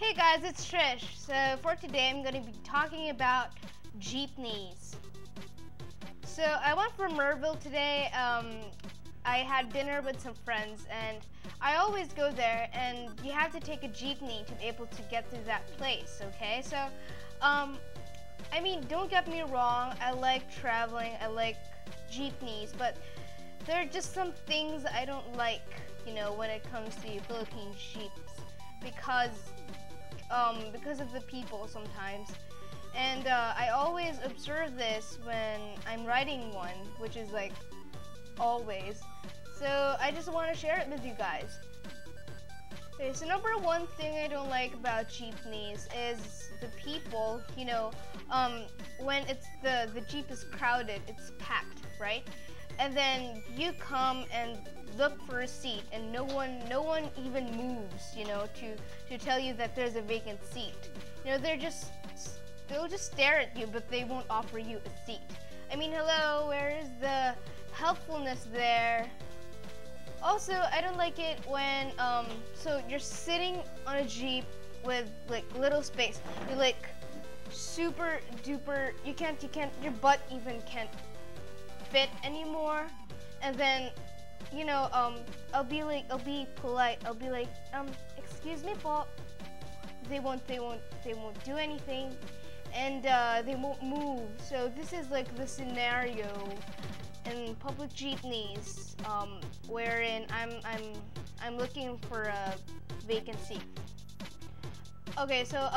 Hey guys, it's Trish. So for today, I'm going to be talking about jeepneys. So I went from Merville today. I had dinner with some friends, and I always go there, and you have to take a jeepney to be able to get to that place, okay? So, I mean, don't get me wrong, I like traveling, I like jeepneys, but there are just some things I don't like, you know, when it comes to Philippine jeeps, because of the people sometimes. And I always observe this when I'm riding one, which is like always. So I just want to share it with you guys. Okay, so number one thing I don't like about jeepneys is the people, you know, when it's the jeep is crowded, it's packed, right? And then you come and look for a seat, and no one even moves, you know, to tell you that there's a vacant seat. You know, they'll just stare at you, but they won't offer you a seat. I mean, hello, where is the helpfulness there? Also, I don't like it when so you're sitting on a jeep with like little space. You're like super duper. You can't. Your butt even can't fit anymore. And then, you know, I'll be polite. I'll be like, excuse me, po. They won't do anything, and they won't move. So this is like the scenario in public jeepneys, wherein I'm looking for a vacant seat. Okay, so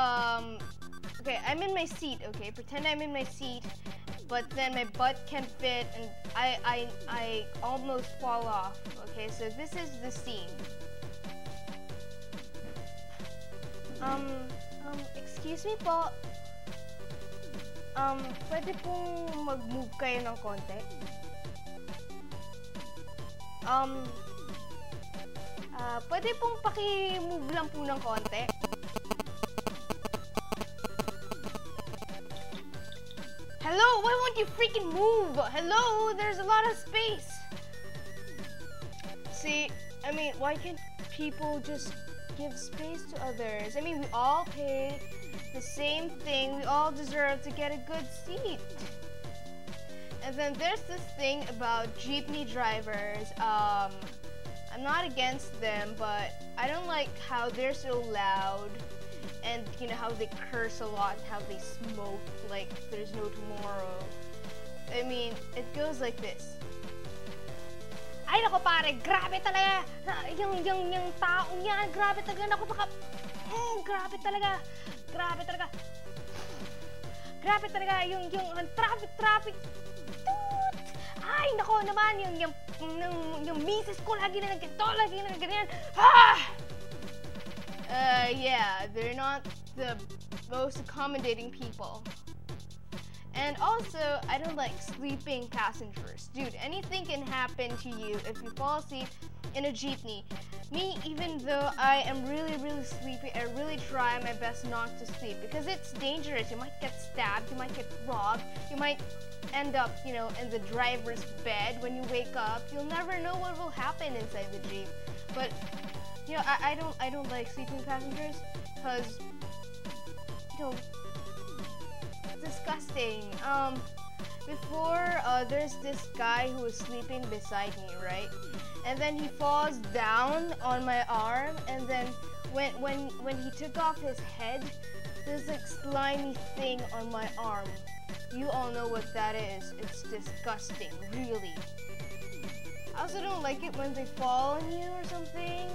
okay, I'm in my seat. Okay, pretend I'm in my seat, but then my butt can't fit, and I almost fall off. Okay, so this is the scene. Excuse me po. Pwede pong mag-move kayo ng konti? Pwede pong paki-move lang po ng konti? Hello, why won't you freaking move? Hello, there's a lot of space. See, I mean, why can't people just give space to others? I mean, we all pay the same thing. We all deserve to get a good seat. And then there's this thing about jeepney drivers. I'm not against them, but I don't like how they're so loud, and you know how they curse a lot, how they smoke like there's no tomorrow. I mean, it goes like this. Ay nako pare, grabe talaga. Yung taong yan, grabe talaga. Naku baka, grabe talaga. Grabe talaga. Grabe talaga yung traffic. Toot! Ay nako naman, yung misis ko lagi na ganyan. Yeah, they're not the most accommodating people. And also, I don't like sleeping passengers. Dude, anything can happen to you if you fall asleep in a jeepney. Me, even though I am really sleepy, I really try my best not to sleep because it's dangerous. You might get stabbed, you might get robbed, you might end up, you know, in the driver's bed when you wake up. You'll never know what will happen inside the jeep. But you know, I don't like sleeping passengers because, you know, disgusting. Before there's this guy who was sleeping beside me, right? And then he falls down on my arm, and then when he took off his head, there's like slimy thing on my arm. You all know what that is. It's disgusting, really. I also don't like it when they fall on you or something.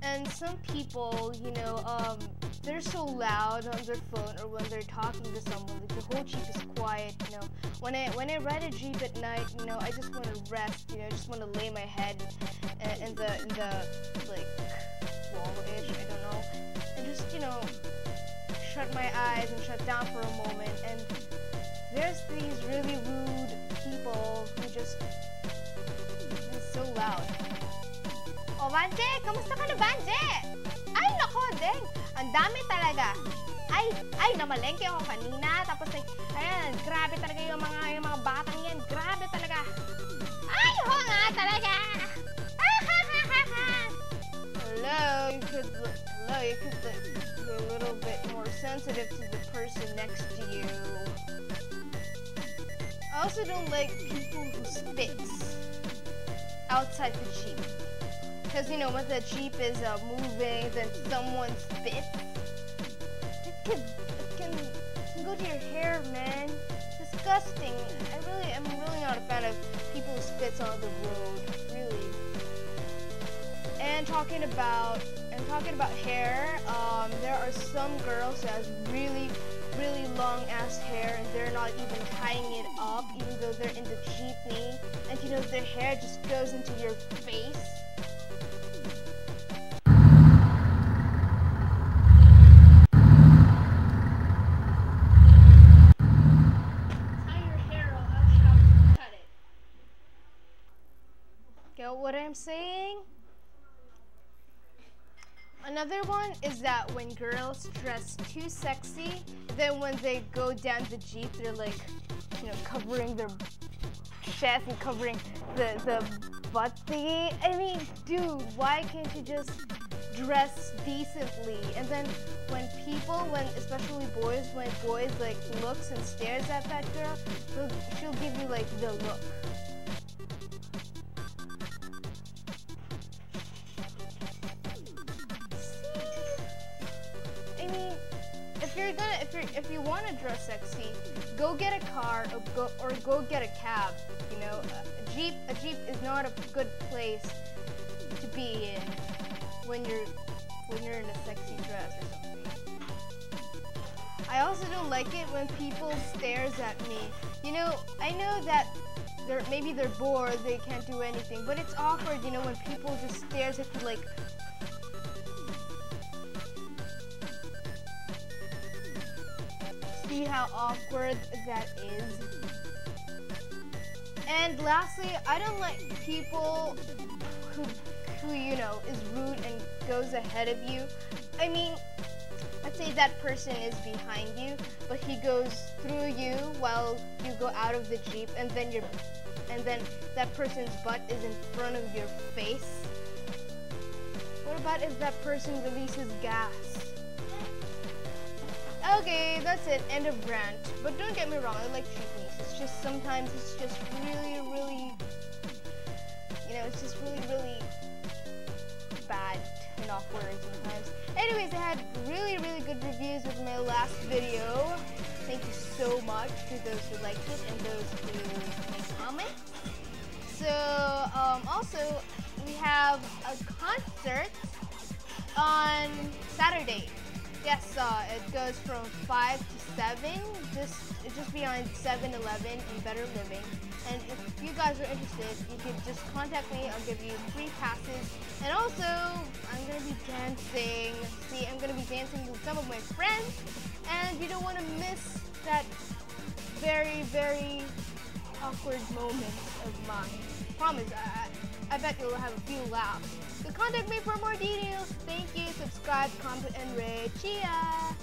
And some people, you know, they're so loud on their phone or when they're talking to someone, like the whole jeep is quiet, you know. When I ride a jeep at night, you know, I just want to rest, you know, I just want to lay my head in the like wall-ish, I don't know, and just, you know, shut my eyes and shut down for a moment. And there's these really rude people who just, it's so loud. O, Banje, kamusta ka na, Banje? Ay, nako, Deng. Ang dami talaga. Ay, namalengke ako kanina. Tapos, ayan, grabe talaga yung mga batang yan. Grabe talaga. Ay, ho nga talaga. Hello, you could be a little bit more sensitive to the person next to you. I also don't like people who spits outside the Jeep. Because, you know, when the Jeep is moving, then someone spits. It can go to your hair, man. Disgusting. I'm really not a fan of people who spits on the road. Really. And talking about hair, there are some girls that has really long ass hair and they're not even tying it up, even though they're in the jeepney, and you know their hair just goes into your face. Tie your hair or else how to cut it. Get what I'm saying? Another one is that when girls dress too sexy, then when they go down the Jeep, they're like, you know, covering their chest and covering the butt thingy. I mean, dude, why can't you just dress decently? And then especially boys, when boys like looks and stares at that girl, she'll give you like the look. If you want to dress sexy, go get a car or go get a cab. You know, a Jeep is not a good place to be in when you're in a sexy dress or something. I also don't like it when people stares at me. You know, I know that maybe they're bored, they can't do anything, but it's awkward, you know, when people just stares at you like. See how awkward that is? And lastly, I don't like people who you know is rude and goes ahead of you. I mean, let's say that person is behind you, but he goes through you while you go out of the Jeep, and then that person's butt is in front of your face. What about if that person releases gas? Okay, that's it. End of rant. But don't get me wrong, I like Jeepneys. It's just sometimes it's just really, you know, it's just really bad and awkward sometimes. Anyways, I had really good reviews with my last video. Thank you so much to those who liked it and those who made comments. So, also, we have a concert on Saturday. Yes, it goes from 5 to 7, just beyond 7-Eleven in Better Living. And if you guys are interested, you can just contact me. I'll give you free passes. And also, I'm going to be dancing. See, I'm going to be dancing with some of my friends. And you don't want to miss that very awkward moment of mine. Promise, I bet you'll have a few laughs. So contact me for more details. Thank you. Subscribe, comment, and rate. Chia!